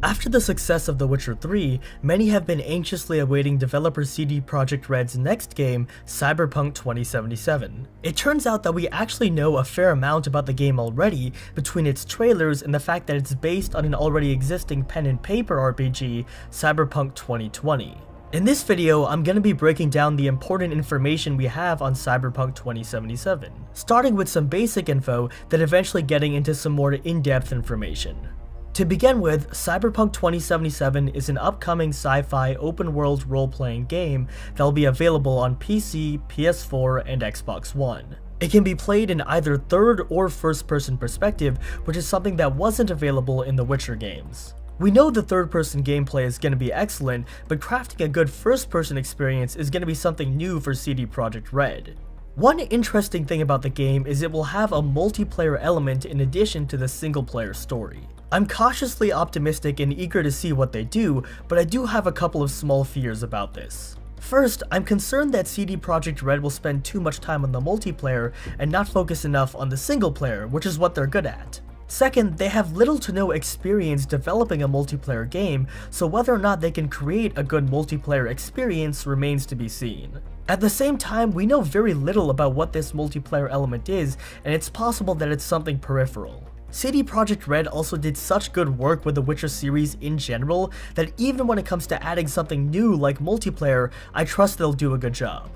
After the success of The Witcher 3, many have been anxiously awaiting developer CD Projekt Red's next game, Cyberpunk 2077. It turns out that we actually know a fair amount about the game already between its trailers and the fact that it's based on an already existing pen and paper RPG, Cyberpunk 2020. In this video, I'm going to be breaking down the important information we have on Cyberpunk 2077, starting with some basic info, then eventually getting into some more in-depth information. To begin with, Cyberpunk 2077 is an upcoming sci-fi open-world role-playing game that will be available on PC, PS4, and Xbox One. It can be played in either third or first-person perspective, which is something that wasn't available in the Witcher games. We know the third-person gameplay is going to be excellent, but crafting a good first-person experience is going to be something new for CD Projekt Red. One interesting thing about the game is it will have a multiplayer element in addition to the single-player story. I'm cautiously optimistic and eager to see what they do, but I do have a couple of small fears about this. First, I'm concerned that CD Projekt Red will spend too much time on the multiplayer and not focus enough on the single player, which is what they're good at. Second, they have little to no experience developing a multiplayer game, so whether or not they can create a good multiplayer experience remains to be seen. At the same time, we know very little about what this multiplayer element is, and it's possible that it's something peripheral. CD Projekt Red also did such good work with the Witcher series in general that even when it comes to adding something new like multiplayer, I trust they'll do a good job.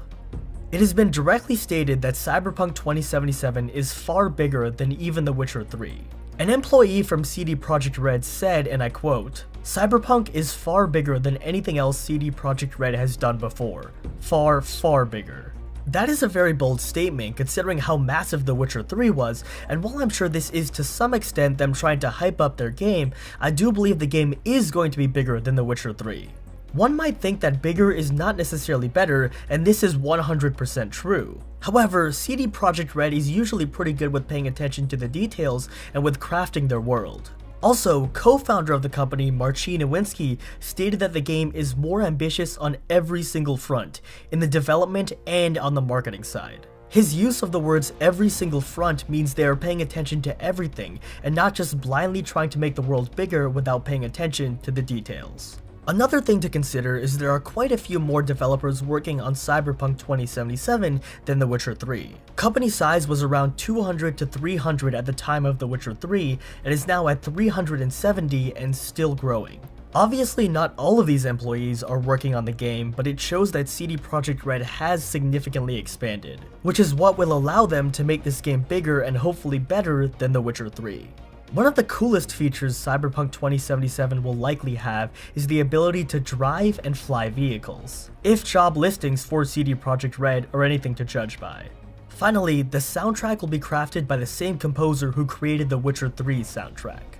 It has been directly stated that Cyberpunk 2077 is far bigger than even The Witcher 3. An employee from CD Projekt Red said, and I quote, "Cyberpunk is far bigger than anything else CD Projekt Red has done before. Far, far bigger." That is a very bold statement considering how massive The Witcher 3 was, and while I'm sure this is to some extent them trying to hype up their game, I do believe the game is going to be bigger than The Witcher 3. One might think that bigger is not necessarily better, and this is 100% true. However, CD Projekt Red is usually pretty good with paying attention to the details and with crafting their world. Also, co-founder of the company, Marcin Nowinski, stated that the game is more ambitious on every single front, in the development and on the marketing side. His use of the words every single front means they are paying attention to everything, and not just blindly trying to make the world bigger without paying attention to the details. Another thing to consider is there are quite a few more developers working on Cyberpunk 2077 than The Witcher 3. Company size was around 200 to 300 at the time of The Witcher 3 and is now at 370 and still growing. Obviously not all of these employees are working on the game, but it shows that CD Projekt Red has significantly expanded, which is what will allow them to make this game bigger and hopefully better than The Witcher 3. One of the coolest features Cyberpunk 2077 will likely have is the ability to drive and fly vehicles, if job listings for CD Projekt Red are anything to judge by. Finally, the soundtrack will be crafted by the same composer who created the Witcher 3 soundtrack.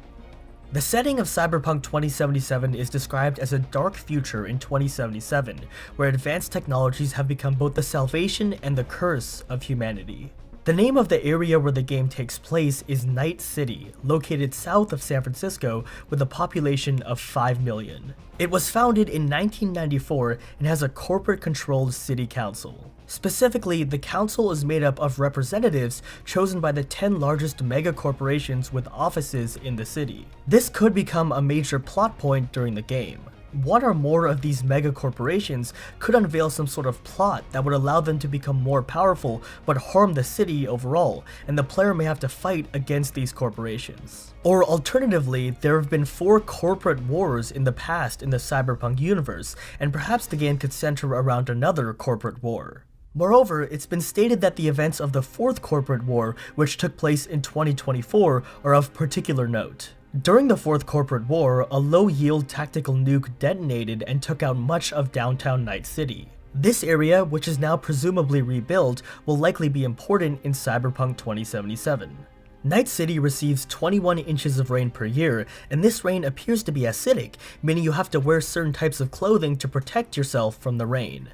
The setting of Cyberpunk 2077 is described as a dark future in 2077, where advanced technologies have become both the salvation and the curse of humanity. The name of the area where the game takes place is Night City, located south of San Francisco with a population of 5 million. It was founded in 1994 and has a corporate-controlled city council. Specifically, the council is made up of representatives chosen by the 10 largest mega corporations with offices in the city. This could become a major plot point during the game. One or more of these mega corporations could unveil some sort of plot that would allow them to become more powerful but harm the city overall, and the player may have to fight against these corporations. Or alternatively, there have been 4 corporate wars in the past in the Cyberpunk universe, and perhaps the game could center around another corporate war. Moreover, it's been stated that the events of the 4th corporate war, which took place in 2024, are of particular note. During the 4th Corporate War, a low-yield tactical nuke detonated and took out much of downtown Night City. This area, which is now presumably rebuilt, will likely be important in Cyberpunk 2077. Night City receives 21 inches of rain per year, and this rain appears to be acidic, meaning you have to wear certain types of clothing to protect yourself from the rain.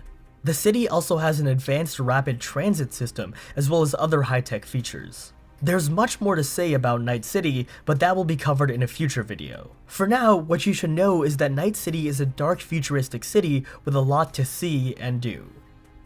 The city also has an advanced rapid transit system, as well as other high-tech features. There's much more to say about Night City, but that will be covered in a future video. For now, what you should know is that Night City is a dark futuristic city with a lot to see and do.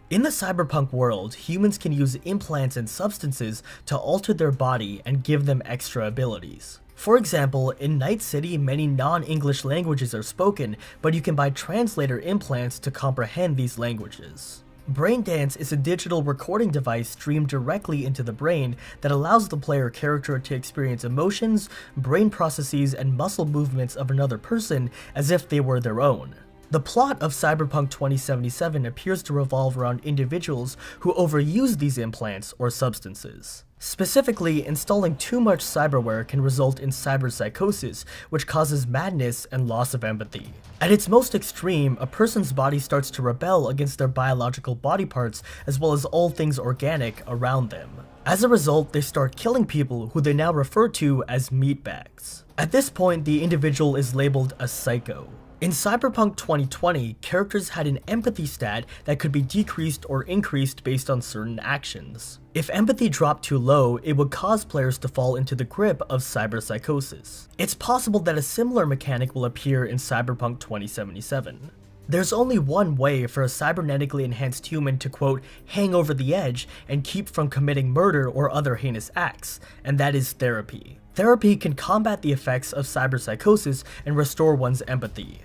In the cyberpunk world, humans can use implants and substances to alter their body and give them extra abilities. For example, in Night City, many non-English languages are spoken, but you can buy translator implants to comprehend these languages. Braindance is a digital recording device streamed directly into the brain that allows the player character to experience emotions, brain processes, and muscle movements of another person as if they were their own. The plot of Cyberpunk 2077 appears to revolve around individuals who overuse these implants or substances. Specifically, installing too much cyberware can result in cyberpsychosis, which causes madness and loss of empathy. At its most extreme, a person's body starts to rebel against their biological body parts as well as all things organic around them. As a result, they start killing people who they now refer to as meatbags. At this point, the individual is labeled a psycho. In Cyberpunk 2020, characters had an empathy stat that could be decreased or increased based on certain actions. If empathy dropped too low, it would cause players to fall into the grip of cyberpsychosis. It's possible that a similar mechanic will appear in Cyberpunk 2077. There's only one way for a cybernetically enhanced human to quote, hang over the edge and keep from committing murder or other heinous acts, and that is therapy. Therapy can combat the effects of cyberpsychosis and restore one's empathy.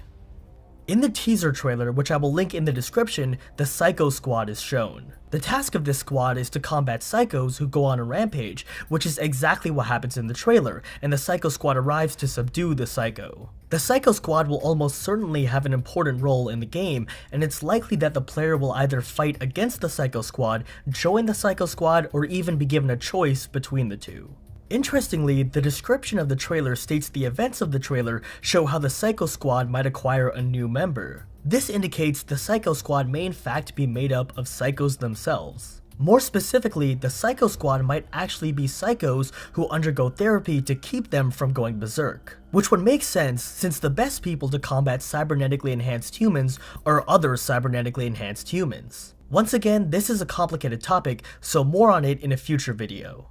In the teaser trailer, which I will link in the description, the Psycho Squad is shown. The task of this squad is to combat psychos who go on a rampage, which is exactly what happens in the trailer, and the Psycho Squad arrives to subdue the psycho. The Psycho Squad will almost certainly have an important role in the game, and it's likely that the player will either fight against the Psycho Squad, join the Psycho Squad, or even be given a choice between the two. Interestingly, the description of the trailer states the events of the trailer show how the Psycho Squad might acquire a new member. This indicates the Psycho Squad may in fact be made up of psychos themselves. More specifically, the Psycho Squad might actually be psychos who undergo therapy to keep them from going berserk. Which would make sense since the best people to combat cybernetically enhanced humans are other cybernetically enhanced humans. Once again, this is a complicated topic, so more on it in a future video.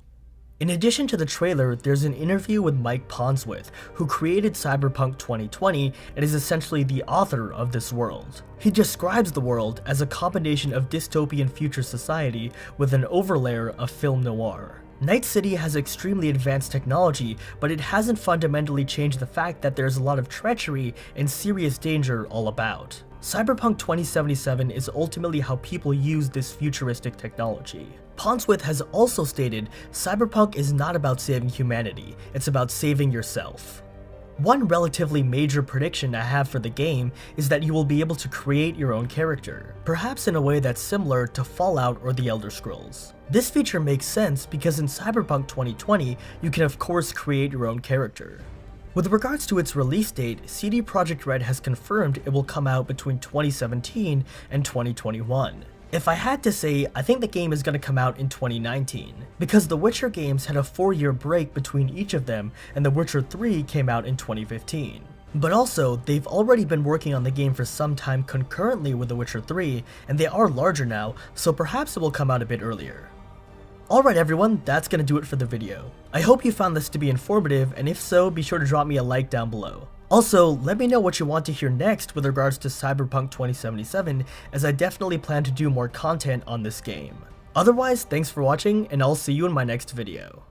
In addition to the trailer, there's an interview with Mike Pondsmith, who created Cyberpunk 2020 and is essentially the author of this world. He describes the world as a combination of dystopian future society with an overlayer of film noir. Night City has extremely advanced technology, but it hasn't fundamentally changed the fact that there's a lot of treachery and serious danger all about. Cyberpunk 2077 is ultimately how people use this futuristic technology. Pondsmith has also stated, Cyberpunk is not about saving humanity, it's about saving yourself. One relatively major prediction I have for the game is that you will be able to create your own character, perhaps in a way that's similar to Fallout or the Elder Scrolls. This feature makes sense because in Cyberpunk 2020, you can of course create your own character. With regards to its release date, CD Projekt Red has confirmed it will come out between 2017 and 2021. If I had to say, I think the game is going to come out in 2019, because the Witcher games had a 4-year break between each of them, and The Witcher 3 came out in 2015. But also, they've already been working on the game for some time concurrently with The Witcher 3, and they are larger now, so perhaps it will come out a bit earlier. Alright everyone, that's gonna do it for the video. I hope you found this to be informative, and if so, be sure to drop me a like down below. Also, let me know what you want to hear next with regards to Cyberpunk 2077, as I definitely plan to do more content on this game. Otherwise, thanks for watching, and I'll see you in my next video.